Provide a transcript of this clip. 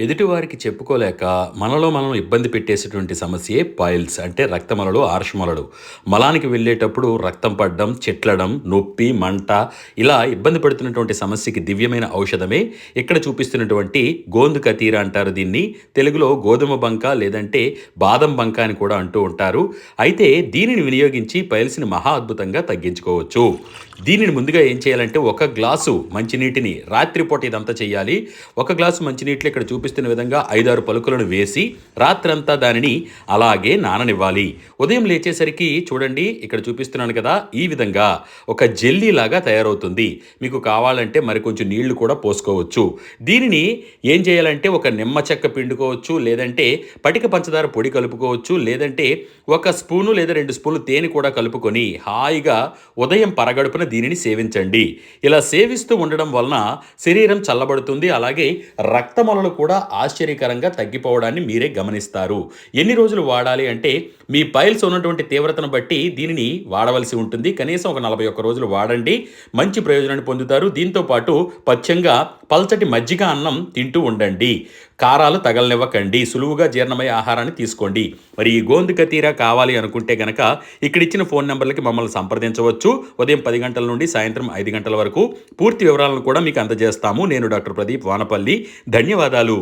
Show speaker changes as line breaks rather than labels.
ఎదుటివారికి చెప్పుకోలేక మనలో మనం ఇబ్బంది పెట్టేసేటువంటి సమస్యే పాయిల్స్ అంటే రక్తమలలు ఆర్షమలలు. మలానికి వెళ్ళేటప్పుడు రక్తం పడడం, చిట్లడం, నొప్పి, మంట ఇలా ఇబ్బంది పడుతున్నటువంటి సమస్యకి దివ్యమైన ఔషధమే ఇక్కడ చూపిస్తున్నటువంటి గోందు కతీర అంటారు దీన్ని. తెలుగులో గోధుమ బంక లేదంటే బాదం బంక అని కూడా అంటూ ఉంటారు. అయితే దీనిని వినియోగించి పైల్స్ని మహా అద్భుతంగా తగ్గించుకోవచ్చు. దీనిని ముందుగా ఏం చేయాలంటే ఒక గ్లాసు మంచినీటిని రాత్రిపూట ఇదంతా చేయాలి. ఒక గ్లాసు మంచినీటిలో ఇక్కడ చూపిస్తున్న విధంగా 5-6 పలుకులను వేసి రాత్రంతా దానిని అలాగే నాననివ్వాలి. ఉదయం లేచేసరికి చూడండి ఇక్కడ చూపిస్తున్నాను కదా, ఈ విధంగా ఒక జెల్లీ లాగా తయారవుతుంది. మీకు కావాలంటే మరి కొంచెం నీళ్లు కూడా పోసుకోవచ్చు. దీనిని ఏం చేయాలంటే ఒక నిమ్మ చెక్క పిండుకోవచ్చు, లేదంటే పటిక పంచదార పొడి కలుపుకోవచ్చు, లేదంటే ఒక స్పూను లేదా 2 స్పూన్లు తేనె కూడా కలుపుకొని హాయిగా ఉదయం పరగడుపున దీనిని సేవించండి. ఇలా సేవిస్తూ ఉండడం వలన శరీరం చల్లబడుతుంది. అలాగే రక్తమొలలు కూడా ఆశ్చర్యకరంగా తగ్గిపోవడాన్ని మీరే గమనిస్తారు. ఎన్ని రోజులు వాడాలి అంటే మీ పైల్స్ ఉన్నటువంటి తీవ్రతను బట్టి దీనిని వాడవలసి ఉంటుంది. కనీసం ఒక 41 రోజులు వాడండి. మంచి ప్రయోజనాన్ని పొందుతారు. దీంతో పాటు పథ్యంగా పల్చటి మజ్జిగ అన్నం తింటూ ఉండండి. కారాలు తగలనివ్వకండి. సులువుగా జీర్ణమయ్యే ఆహారాన్ని తీసుకోండి. మరి ఈ గోందు కతీరా కావాలి అనుకుంటే గనక ఇక్కడ ఇచ్చిన ఫోన్ నెంబర్లకి మమ్మల్ని సంప్రదించవచ్చు. ఉదయం 10 గంటల నుండి సాయంత్రం 5 గంటల వరకు పూర్తి వివరాలను కూడా మీకు అందజేస్తాము. నేను డాక్టర్ ప్రదీప్ వానపల్లి. ధన్యవాదాలు.